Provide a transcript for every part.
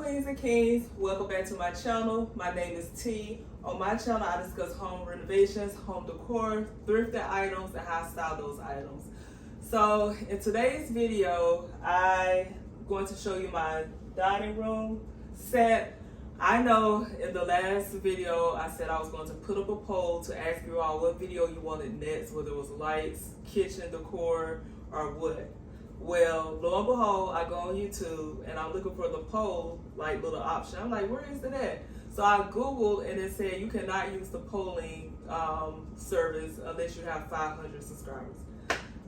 Queens and Kings? Welcome back to my channel. My name is T. On my channel, I discuss home renovations, home decor, thrifted items, and how I style those items. So in today's video, I'm going to show you my dining room set. I know in the last video, I said I was going to put up a poll to ask you all what video you wanted next, whether it was lights, kitchen decor, or what. Well, lo and behold, I go on YouTube and I'm looking for the poll, like little option. I'm like, where is it at? So I Googled and it said you cannot use the polling service unless you have 500 subscribers.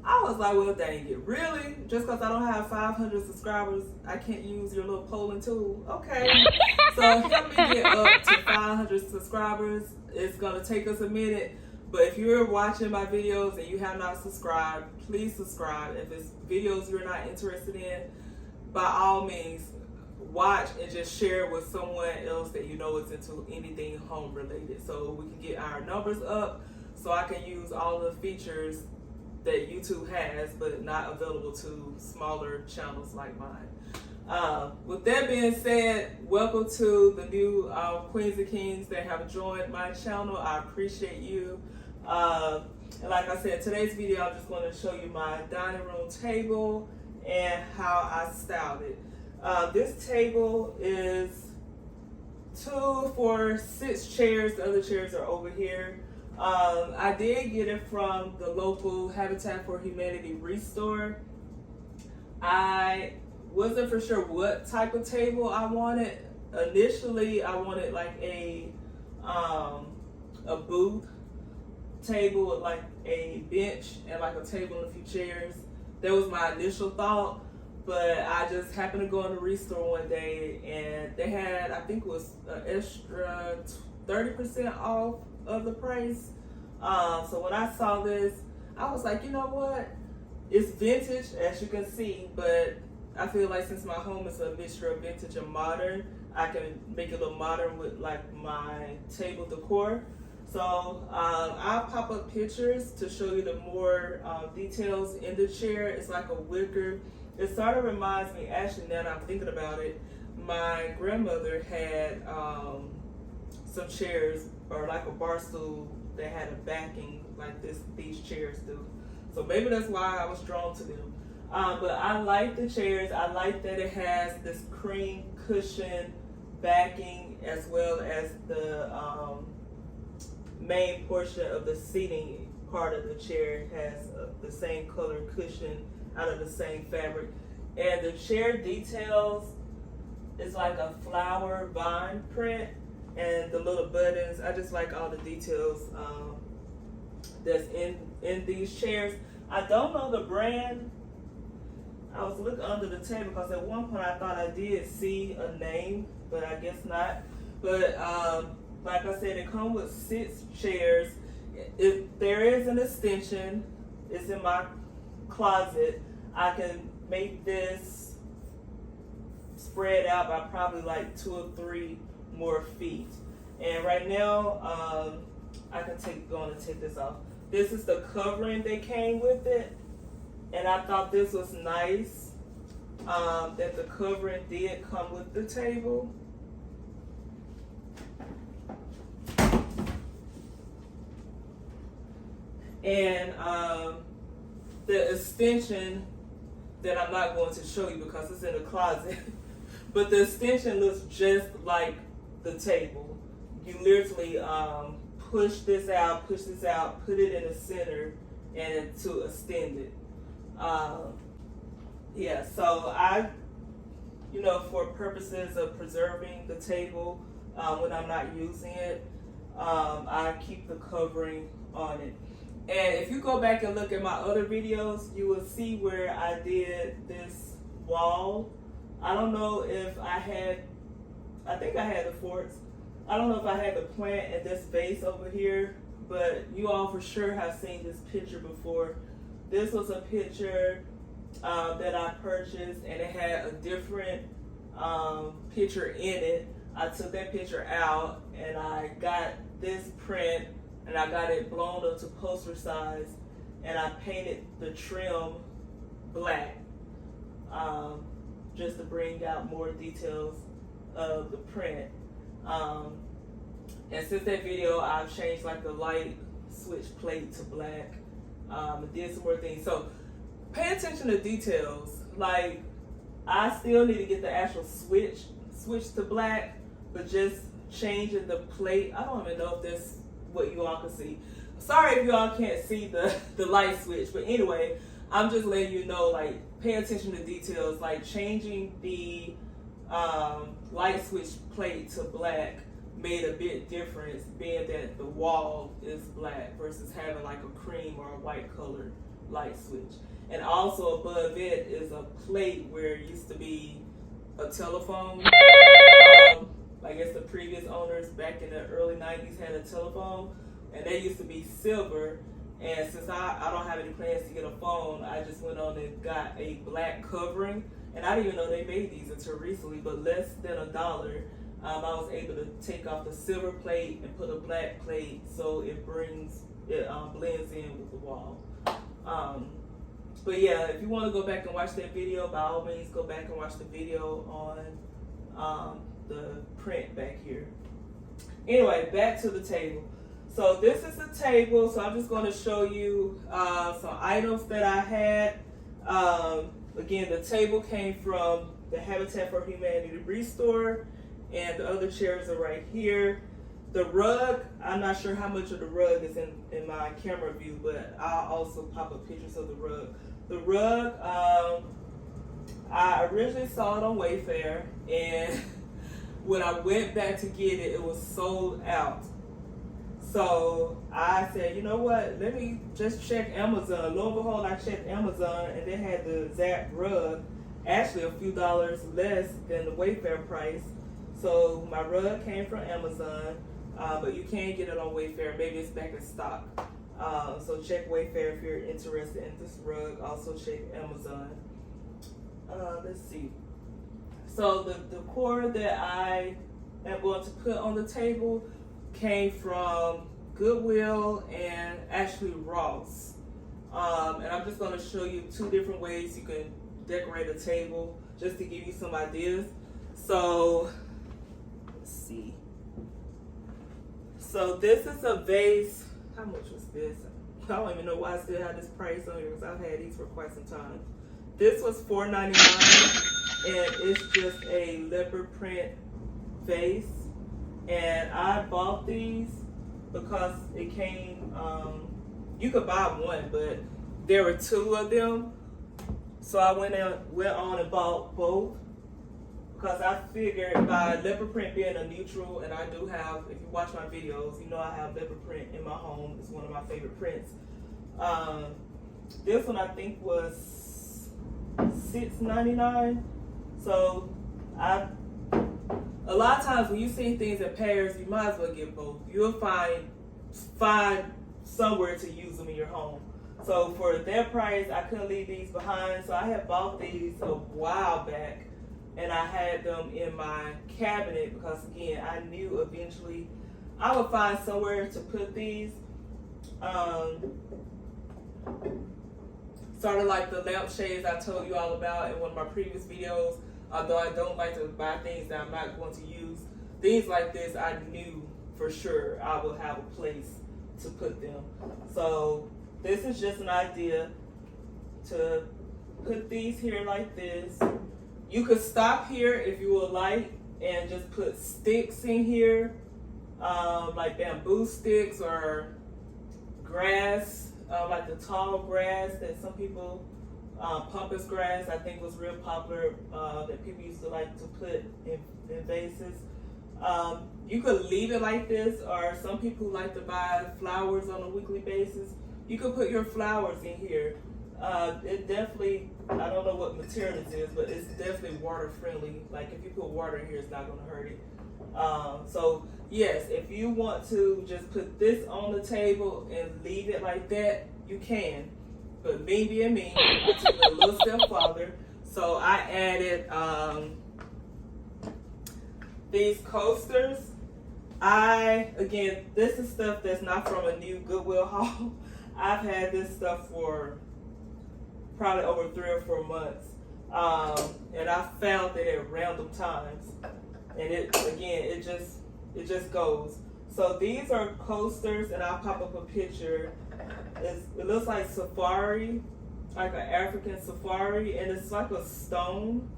I was like, well, dang it, really? Just because I don't have 500 subscribers, I can't use your little polling tool? Okay. So help me get up to 500 subscribers. It's going to take us a minute. But if you're watching my videos and you have not subscribed, please subscribe. If it's videos you're not interested in, by all means, watch and just share it with someone else that you know is into anything home related. So we can get our numbers up so I can use all the features that YouTube has, but not available to smaller channels like mine. With that being said, welcome to the new Queens and Kings that have joined my channel. I appreciate you. And like I said, today's video, I'm just going to show you my dining room table and how I styled it. This table is 2 for 6 chairs. The other chairs are over here. I did get it from the local Habitat for Humanity Restore. I wasn't for sure what type of table I wanted. Initially, I wanted like a booth table with like a bench and like a table and a few chairs. That was my initial thought, but I just happened to go in the Restore one day and they had, I think it was an extra 30% off of the price. So when I saw this, I was like, you know what? It's vintage, as you can see, but I feel like since my home is a mixture of vintage and modern, I can make it a little modern with like my table decor. So I'll pop up pictures to show you the more details in the chair. It's like a wicker. It sort of reminds me, actually now that I'm thinking about it, my grandmother had some chairs or like a bar stool that had a backing like these chairs do. So maybe that's why I was drawn to them. But I like the chairs. I like that it has this cream cushion backing as well as the main portion of the seating part of the chair has the same color cushion out of the same fabric. And the chair details is like a flower vine print and the little buttons. I just like all the details that's in these chairs. I don't know the brand. I was looking under the table because at one point I thought I did see a name, but I guess not. But like I said, it comes with 6 chairs. If there is an extension, it's in my closet. I can make this spread out by probably like 2 or 3 more feet. And right now, I can go on and take this off. This is the covering that came with it. And I thought this was nice, that the covering did come with the table. And the extension that I'm not going to show you because it's in the closet, but the extension looks just like the table. You literally push this out, put it in the center, and to extend it. Yeah, so I, for purposes of preserving the table, when I'm not using it, I keep the covering on it. And if you go back and look at my other videos, you will see where I did this wall. I don't know if I think I had the forks. I don't know if I had the plant in this vase over here, but you all for sure have seen this picture before. This was a picture that I purchased and it had a different picture in it. I took that picture out and I got this print and I got it blown up to poster size and I painted the trim black just to bring out more details of the print. And since that video, I've changed like the light switch plate to black. And did some more things. So pay attention to details. Like, I still need to get the actual switch to black, but just changing the plate. I don't even know if that's what you all can see. Sorry if you all can't see the light switch, but anyway, I'm just letting you know, like, pay attention to details, like changing the light switch plate to black made a big difference, being that the wall is black versus having like a cream or a white colored light switch. And also above it is a plate where it used to be a telephone. I guess the previous owners back in the early 90s had a telephone, and they used to be silver. And since I don't have any plans to get a phone, I just went on and got a black covering. And I didn't even know they made these until recently, but less than $1. I was able to take off the silver plate and put a black plate so it blends in with the wall. But yeah, if you want to go back and watch that video, by all means go back and watch the video on the print back here. Anyway, back to the table. So this is the table. So I'm just going to show you some items that I had. Again, the table came from the Habitat for Humanity Restore, and the other chairs are right here. The rug, I'm not sure how much of the rug is in my camera view, but I'll also pop up pictures of the rug. The rug, I originally saw it on Wayfair, and when I went back to get it, it was sold out. So I said, you know what, let me just check Amazon. Lo and behold, I checked Amazon, and they had the exact rug, actually a few dollars less than the Wayfair price. So my rug came from Amazon, but you can get it on Wayfair. Maybe it's back in stock. So check Wayfair if you're interested in this rug. Also check Amazon. Let's see. So the decor that I am going to put on the table came from Goodwill and actually Ross. And I'm just going to show you 2 different ways you can decorate a table, just to give you some ideas. So let's see. So this is a vase. How much was this? I don't even know why I still have this price on here, because I've had these for quite some time. This was $4.99, and it's just a leopard print vase. And I bought these because it came, you could buy one, but there were 2 of them. So I went on and bought both, because I figured by leopard print being a neutral, and I do have, if you watch my videos, you know I have leopard print in my home. It's one of my favorite prints. This one I think was $6.99. So a lot of times when you see things in pairs, you might as well get both. You'll find somewhere to use them in your home. So for their price, I couldn't leave these behind. So I had bought these a while back, and I had them in my cabinet because, again, I knew eventually I would find somewhere to put these. Sort of like the lampshades I told you all about in one of my previous videos. Although I don't like to buy things that I'm not going to use, things like this I knew for sure I will have a place to put them. So this is just an idea to put these here like this. You could stop here if you would like and just put sticks in here, like bamboo sticks or grass, like the tall grass that some people, pampas grass I think was real popular, that people used to like to put in vases. You could leave it like this, or some people like to buy flowers on a weekly basis. You could put your flowers in here. It definitely, I don't know what material it is, but it's definitely water friendly. Like if you put water in here, it's not going to hurt it. So yes, if you want to just put this on the table and leave it like that, you can. But me being me, I took it a little step farther. So I added these coasters. Again, this is stuff that's not from a new Goodwill haul. I've had this stuff for probably over 3 or 4 months. And I found it at random times. and it just goes. So these are coasters, and I'll pop up a picture. It looks like safari, like an African safari, and it's like a stone.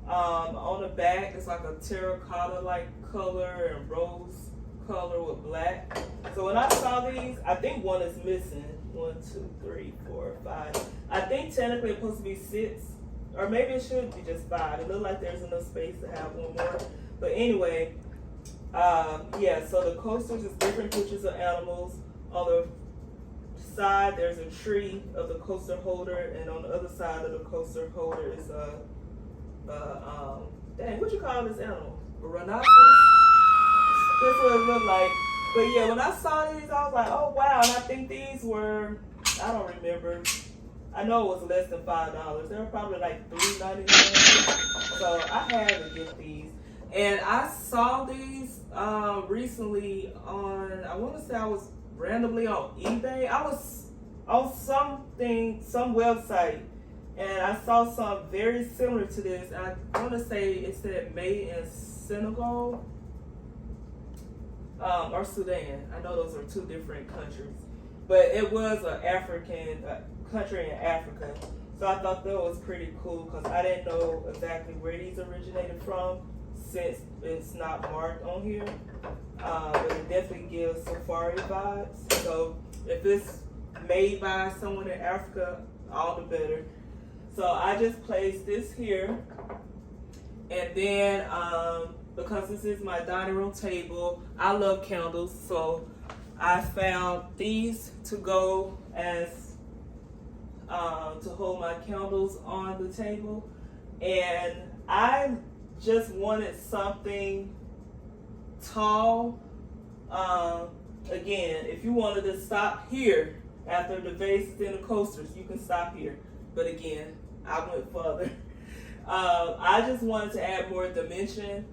On the back, it's like a terracotta like color and rose color with black. So when I saw these, I think one is missing. 1, 2, 3, 4, 5. I think technically it's supposed to be 6, or maybe it should be just 5. It looks like there's enough space to have one more. But anyway, yeah. So the coasters is different pictures of animals. On the side, there's a tree of the coaster holder, and on the other side of the coaster holder is dang, what you call this animal? A rhinoceros? That's what it looked like. But yeah, when I saw these, I was like, oh wow. And I think these were, I don't remember. I know it was less than $5. They were probably like $3.99. So I had to get these. And I saw these recently on, I want to say I was randomly on eBay. I was on some website, and I saw something very similar to this. I want to say it said made in Senegal or Sudan. I know those are 2 different countries, but it was an African country in Africa. So I thought that was pretty cool because I didn't know exactly where these originated from, since it's not marked on here. But it definitely gives safari vibes. So if it's made by someone in Africa, all the better. So I just placed this here, and then because this is my dining room table, I love candles, so I found these to go as to hold my candles on the table. And I just wanted something tall. Again, if you wanted to stop here after the vases and the coasters, you can stop here. But again, I went further. I just wanted to add more dimension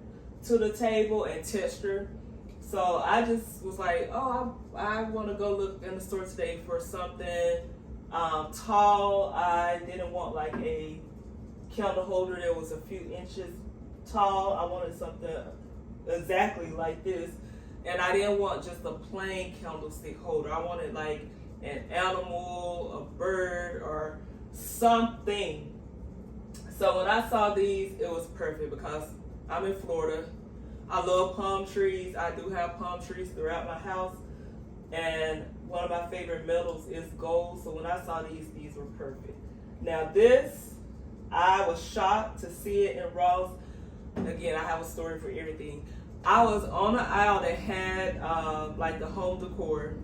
to the table and texture. So I just was like, oh, I want to go look in the store today for something tall. I didn't want like a candle holder that was a few inches tall. I wanted something exactly like this. And I didn't want just a plain candlestick holder. I wanted like an animal, a bird, or something. So when I saw these, it was perfect because I'm in Florida. I love palm trees. I do have palm trees throughout my house. And one of my favorite metals is gold. So when I saw these were perfect. Now this, I was shocked to see it in Ross. Again, I have a story for everything. I was on an aisle that had like the home decor.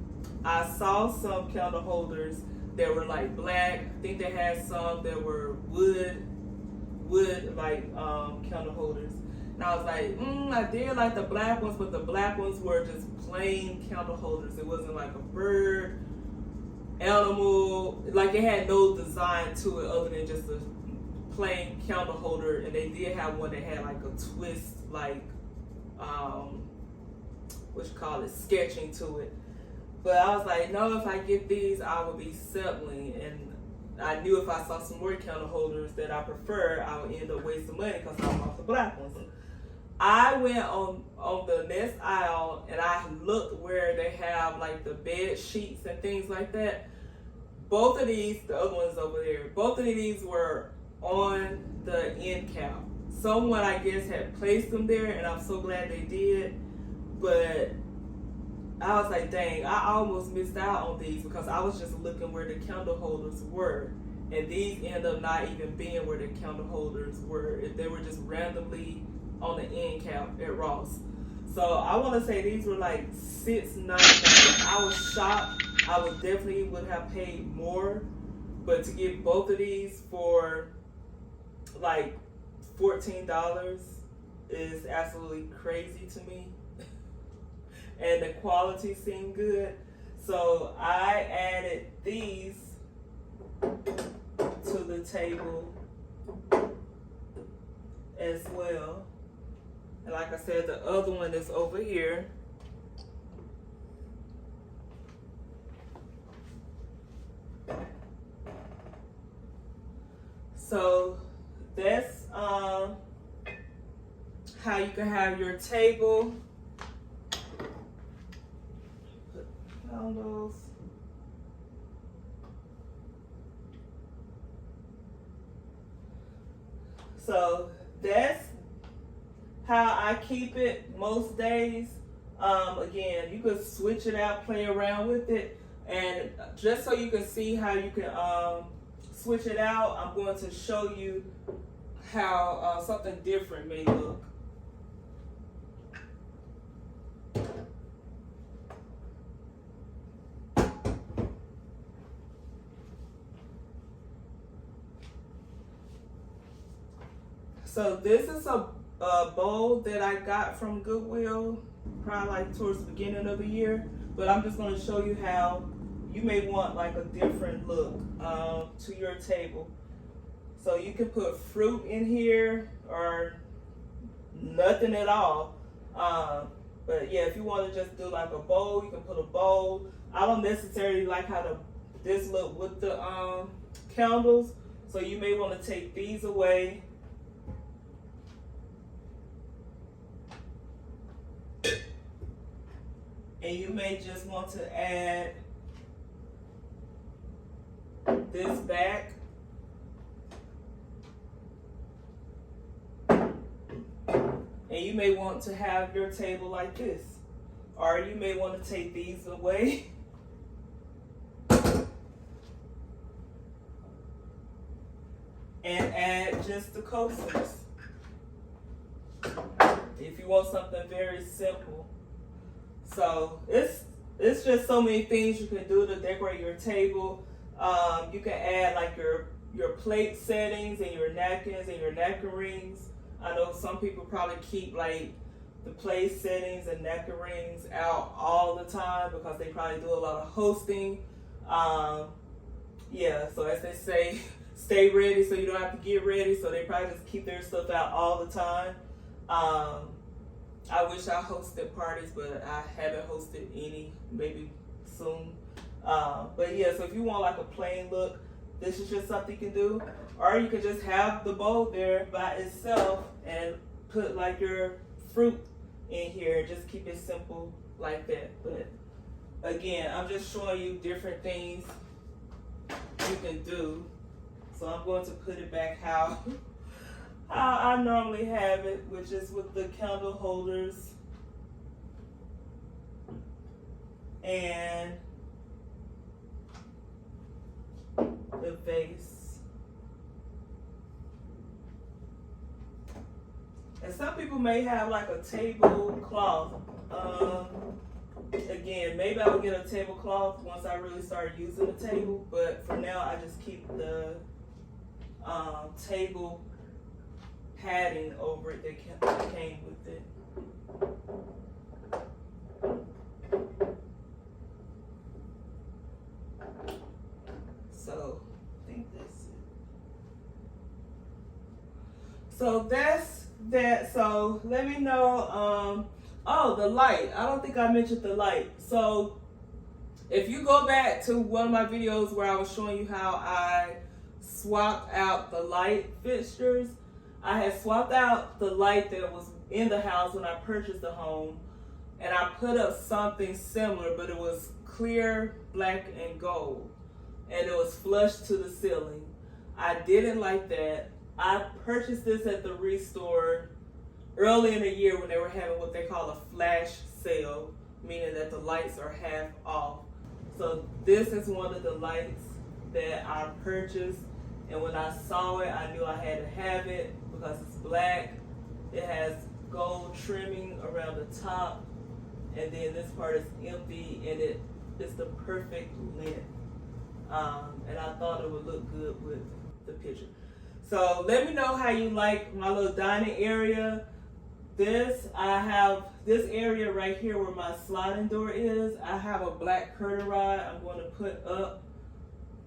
I saw some candle holders that were like black. I think they had some that were wood like candle holders. And I was like, I did like the black ones, but the black ones were just plain candle holders. It wasn't like a bird, animal, like it had no design to it other than just a plain candle holder. And they did have one that had like a twist, like sketching to it. But I was like, no, if I get these, I will be settling. And I knew if I saw some more candle holders that I prefer, I would end up wasting money because I want the black ones. I went on the next aisle and I looked where they have like the bed sheets and things like that. Both of these, the other ones over there, both of these were on the end cap. Someone, I guess, had placed them there, and I'm so glad they did. But I was like, dang, I almost missed out on these because I was just looking where the candle holders were. And these end up not even being where the candle holders were. They were just randomly on the end cap at Ross. So I want to say these were like $6.99. I was shocked. I would have paid more. But to get both of these for like $14 is absolutely crazy to me. And the quality seemed good. So I added these to the table as well. And like I said, the other one is over here. So that's how you can have your table. Put candles. So that's how I keep it most days. Again, you could switch it out, play around with it, and just so you can see how you can switch it out, I'm going to show you how something different may look. So this is a bowl that I got from Goodwill, probably like towards the beginning of the year. But I'm just going to show you how you may want like a different look to your table. So you can put fruit in here or nothing at all. But yeah, if you want to just do like a bowl, you can put a bowl. I don't necessarily like how this look with the candles. So you may want to take these away. And you may just want to add this back. And you may want to have your table like this. Or you may want to take these away. And add just the coasters. If you want something very simple. So it's just so many things you can do to decorate your table. You can add like your plate settings and your napkins and your napkin rings. I know some people probably keep like the plate settings and napkin rings out all the time because they probably do a lot of hosting. Yeah, so as they say, stay ready so you don't have to get ready. So they probably just keep their stuff out all the time. I wish I hosted parties, but I haven't hosted any, maybe soon. But yeah, so if you want like a plain look, this is just something you can do. Or you can just have the bowl there by itself and put like your fruit in here. Just keep it simple like that. But again, I'm just showing you different things you can do. So I'm going to put it back how I normally have it, which is with the candle holders and the vase. And some people may have like a tablecloth. Again, maybe I will get a tablecloth once I really start using the table, but for now I just keep the table padding over it that came with it. So I think that's it. So that's that. So let me know. Oh, the light. I don't think I mentioned the light. So if you go back to one of my videos where I was showing you how I swapped out the light fixtures, I had swapped out the light that was in the house when I purchased the home, and I put up something similar, but it was clear, black, and gold, and it was flush to the ceiling. I didn't like that. I purchased this at the Restore early in the year when they were having what they call a flash sale, meaning that the lights are half off. So this is one of the lights that I purchased, and when I saw it, I knew I had to have it because it's black. It has gold trimming around the top, and then this part is empty, and it's the perfect length. And I thought it would look good with the picture. So let me know how you like my little dining area. I have this area right here where my sliding door is. I have a black curtain rod I'm going to put up.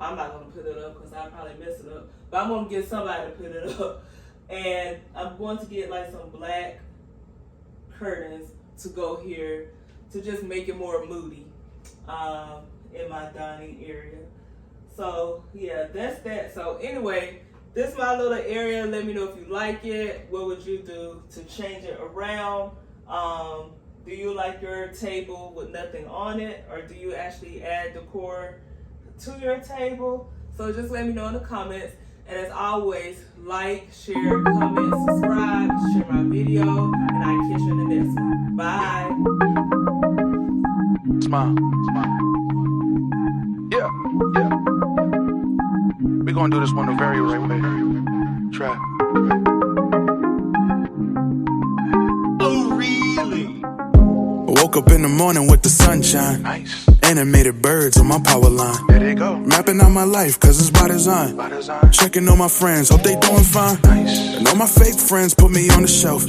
I'm not going to put it up because I'll probably mess it up, but I'm going to get somebody to put it up. And I'm going to get like some black curtains to go here to just make it more moody in my dining area. So yeah, that's that. So anyway, this is my little area. Let me know if you like it. What would you do to change it around? Do you like your table with nothing on it, or do you actually add decor to your table? So just let me know in the comments. And as always, like, share, comment, subscribe, share my video, and I catch you in the next one. Bye. Smile. Yeah. We're gonna do this one the very right way. Trav. Oh, really? Woke up in the morning with the sunshine. Nice. Animated birds on my power line. There they go. Mapping out my life, cause it's by design. By design. Checking on my friends, hope they doing fine. Nice. And all my fake friends put me on the shelf.